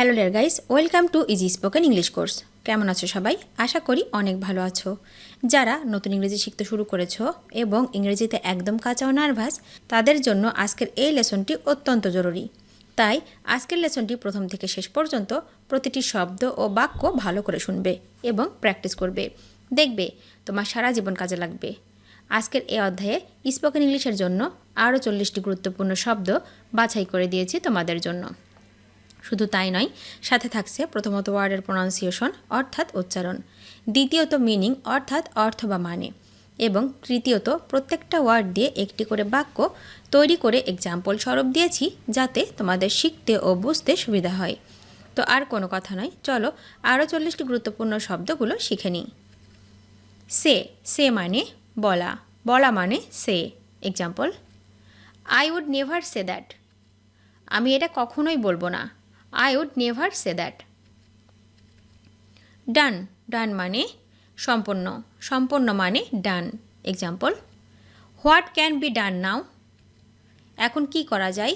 Hello dear guys, welcome to easy spoken English course. কেমন আছো সবাই? আশা করি অনেক ভালো আছো। যারা নতুন ইংরেজি শিখতে শুরু করেছো এবং ইংরেজিতে একদম কাঁচা ও নার্ভাস, তাদের জন্য আজকের এই লেসনটি অত্যন্ত জরুরি। তাই আজকের লেসনটি প্রথম থেকে শেষ পর্যন্ত প্রতিটি শব্দ ও বাক্য ভালো করে শুনবে এবং প্র্যাকটিস করবে। দেখবে তোমার সারা জীবন কাজে লাগবে। আজকের এই অধ্যায়ে স্পোকেন ইংলিশের জন্য আরও 40টি গুরুত্বপূর্ণ শব্দ বাছাই করে দিয়েছি তোমাদের জন্য। শুধু তাই নয়, সাথে থাকছে প্রথমত ওয়ার্ডের প্রনাউন্সিয়েশন অর্থাৎ উচ্চারণ, দ্বিতীয়ত মিনিং অর্থাৎ অর্থ বা মানে, এবং তৃতীয়ত প্রত্যেকটা ওয়ার্ড দিয়ে একটি করে বাক্য তৈরি করে এক্সাম্পল স্বরূপ দিয়েছি, যাতে তোমাদের শিখতে ও বুঝতে সুবিধা হয়। তো আর কোনো কথা নয়, চলো আরও 40টি গুরুত্বপূর্ণ শব্দগুলো শিখে নিই। সে মানে বলা, বলা মানে say. Example, I would never say that. আমি এটা কখনোই বলবো না। I would never say that. Done, done মানে সম্পন্ন, সম্পন্ন মানে done. Example, what can be done now? এখন কি করা যায়?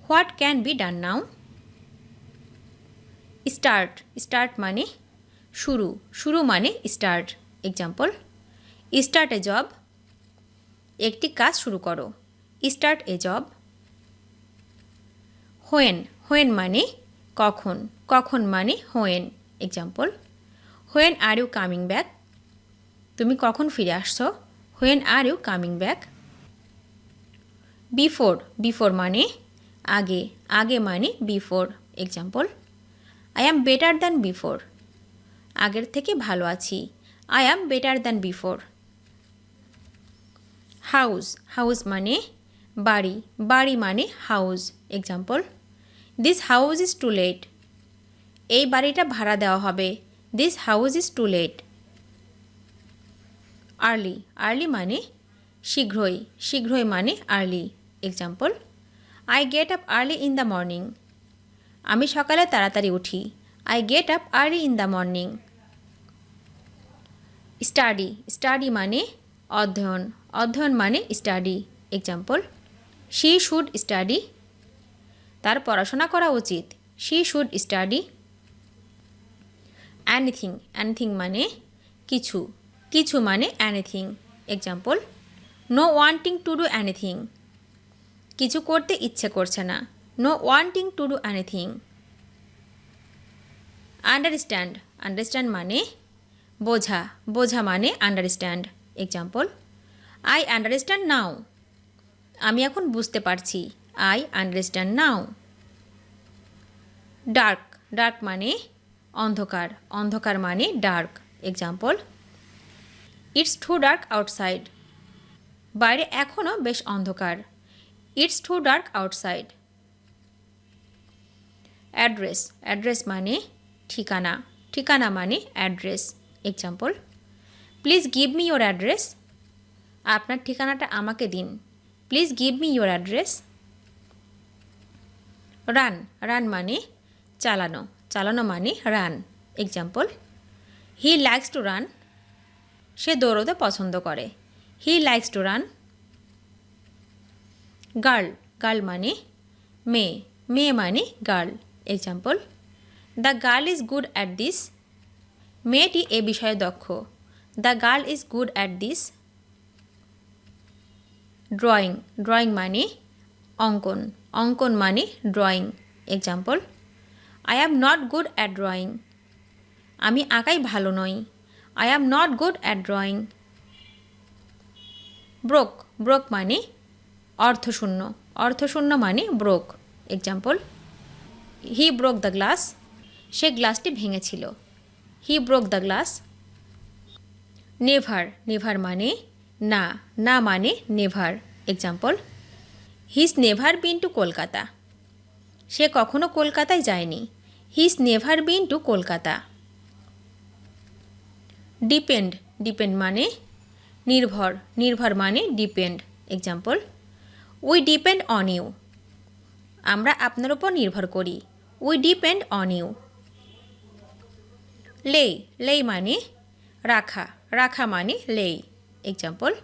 What can be done now? Start, start মানে শুরু, শুরু মানে start. Example, start a job. একটি কাজ শুরু করো। Start a job. When মানে কখন, কখন মানে when. Example, when are you coming back? তুমি কখন ফিরে আসছো? when are you coming back? before মানে আগে, আগে মানে before. Example, I am better than before. আগের থেকে ভালো আছি। I am better than before. house মানে বাড়ি, বাড়ি মানে house. Example, This house is too late. এই বাড়িটা ভাড়া দেওয়া হবে। This house is too late. Early মানে শীঘ্রই, শীঘ্রই মানে early. Example, I get up early in the morning. আমি সকালে তাড়াতাড়ি উঠি। I get up early in the morning. Study মানে অধ্যয়ন, অধ্যয়ন মানে study. Example, She should study. তার পড়াশোনা করা উচিত। She should study. Anything মানে কিছু, কিছু মানে anything. Example, no wanting to do anything. কিছু করতে ইচ্ছে করছে না। No wanting to do anything. Understand মানে বোঝা, বোঝা মানে understand. Example, I understand now. আমি এখন বুঝতে পারছি। I understand now. Dark মানে অন্ধকার, অন্ধকার মানে dark. Example, It's too dark outside. বাইরে এখনও বেশ অন্ধকার। It's too dark outside. Address মানে ঠিকানা, ঠিকানা মানে address. Example, Please give me your address. আপনার ঠিকানাটা আমাকে দিন। Please give me your address. Run মানে চালানো, চালানো মানে run. Example, He likes to run. সে দৌড়তে পছন্দ করে। He likes to run. Girl মানে মেয়ে, মেয়ে মানে girl. Example, The girl is good at this. মেয়েটি এ বিষয়ে দক্ষ। The girl is good at this. Drawing মানে অঙ্কন, অঙ্কন মানে drawing. Example, I am not good at drawing. আমি আঁকাই ভালো নই। I am not good at drawing. Broke মানে অর্থশূন্য, অর্থশূন্য মানে broke. Example, He broke the glass. Say গ্লাসটি ভেঙেছিল। He broke the glass. Never মানে না, না মানে never. Example, He's never been to Kolkata. সে কখনো কলকাতায় যায়নি। He's never been to Kolkata. Depend মানে নির্ভর, নির্ভর মানে depend. Example, We depend on you. আমরা আপনার উপর নির্ভর করি। We depend on you. Lay মানে রাখা, রাখা মানে lay. Example,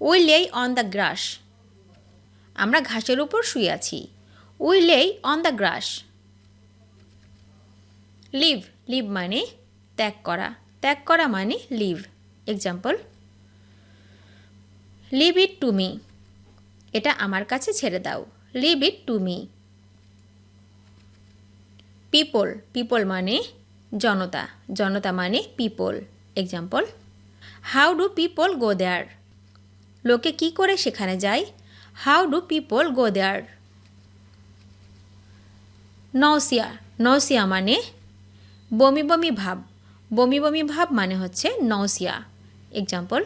We lay on the grass. আমরা ঘাসের উপর শুয়ে আছি। We lay on the grass. Leave leave মানে ত্যাগ করা, ত্যাগ করা মানে leave. Example, leave it to me, এটা আমার কাছে ছেড়ে দাও, leave it to me. People people মানে জনতা, জনতা মানে people. Example, how do people go there, লোকে কি করে সেখানে যায়, how do people go there. Nausea nausea মানে বমি বমি ভাব, বমি বমি ভাব মানে হচ্ছে nausea. Example,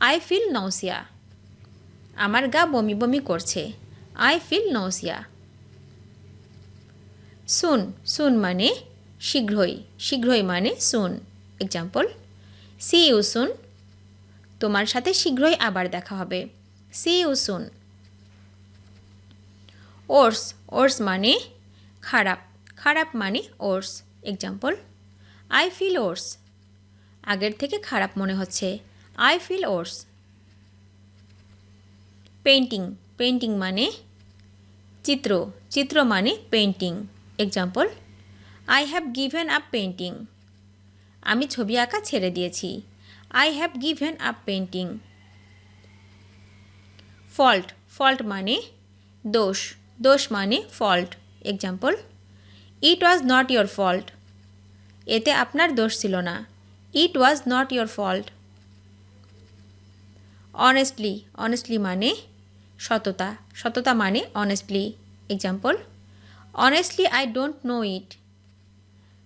I feel nausea, আমার গা বমি বমি করছে, আই ফিল নৌসিয়া। সুন সুন মানে শীঘ্রই, শীঘ্রই মানে সুন। এক্সাম্পল, সি ইউ সুন, তোমার সাথে শীঘ্রই আবার দেখা হবে, সি ইউ সুন। ওর্স ওর্স মানে খারাপ, খারাপ মানে worse. Example, I feel worse, আগের থেকে খারাপ মনে হচ্ছে, I feel worse. Painting painting মানে চিত্র, চিত্র মানে painting. Example, I have given up painting, আমি ছবি আঁকা ছেড়ে দিয়েছি, I have given up painting. Fault fault মানে দোষ, দোষ মানে fault. Example, it was not your fault, এতে আপনার দোষ ছিল না, it was not your fault. Honestly honestly মানে সততা, সততা মানে honestly. Example, honestly I don't know it,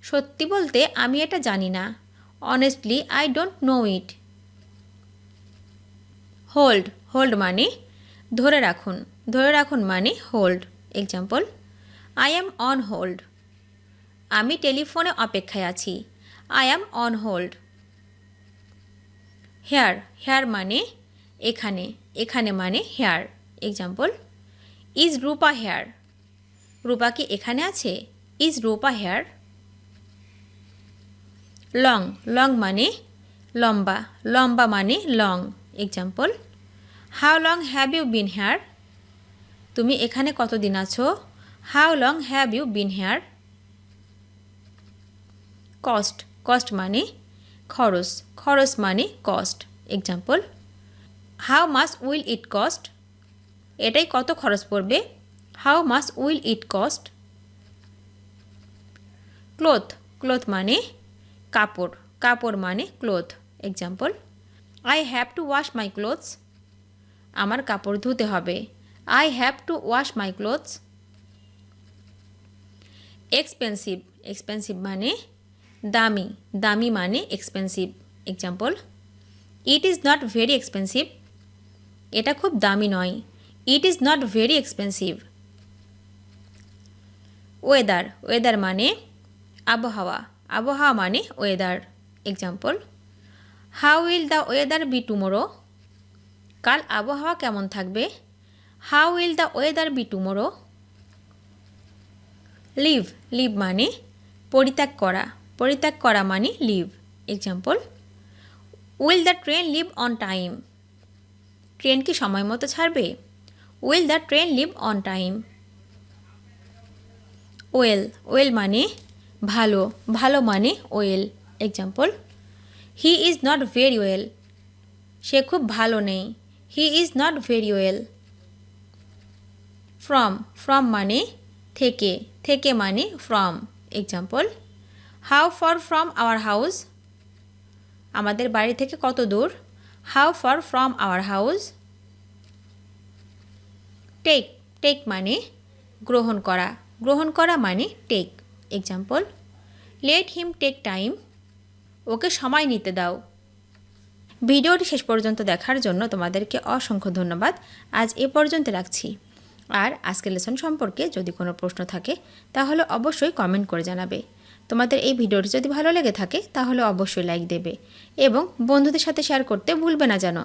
সত্যি বলতে আমি এটা জানি না, honestly I don't know it. Hold hold মানে ধরে রাখুন, ধরে রাখুন মানে hold. Example, I am on hold, আমি টেলিফোনে অপেক্ষায় আছি, I am on hold. Here here মানে এখানে, এখানে মানে here. Example, is Rupa here, Rupa কি এখানে আছে, is Rupa here. Long long মানে লম্বা, লম্বা মানে long. Example, how long have you been hair, তুমি এখানে কতদিন আছো, how long have you been here. Cost cost মানে খরচ, খরচ মানে cost. Example, how much will it cost, এটাই কত খরচ পড়বে, how much will it cost. Cloth cloth মানে কাপড়, কাপড় মানে cloth. Example, I have to wash my clothes, আমার কাপড় ধুতে হবে, I have to wash my clothes. Expensive expensive মানে দামি, দামি মানে expensive. Example, it is not very expensive, এটা খুব দামি নয়, it is not very expensive. Weather weather মানে আবহাওয়া, আবহাওয়া মানে weather. Example, how will the weather be tomorrow, কাল আবহাওয়া কেমন থাকবে, how will the weather be tomorrow. Leave leave মানে পরিত্যাগ করা, পরিত্যাগ করা মানে leave. Example, will the train leave on time, train কি সময় মতো ছাড়বে, will the train leave on time. Well well মানে ভালো, ভালো মানে well. Example, he is not very well, সে খুব ভালো নেই, he is not very well. From from মানে থেকে, থেকে মানে from. Example, how far from our house, আমাদের বাড়ি থেকে কত দূর, how far from our house. Take take মানে গ্রহণ করা, গ্রহণ করা মানে take. Example, let him take time, ওকে সময় নিতে দাও। ভিডিওটি শেষ পর্যন্ত দেখার জন্য তোমাদেরকে অসংখ্য ধন্যবাদ। আজ এ পর্যন্ত রাখছি। আর আজকের লেসন সম্পর্কে যদি কোনো প্রশ্ন থাকে তাহলে অবশ্যই কমেন্ট করে জানাবে। তোমাদের এই ভিডিওটি যদি ভালো লেগে থাকে তাহলে অবশ্যই লাইক দেবে এবং বন্ধুদের সাথে শেয়ার করতে ভুলবে না যেন।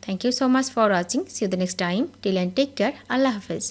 Thank you so much for watching. See you the next time. Till and take care. আল্লাহ হাফেজ।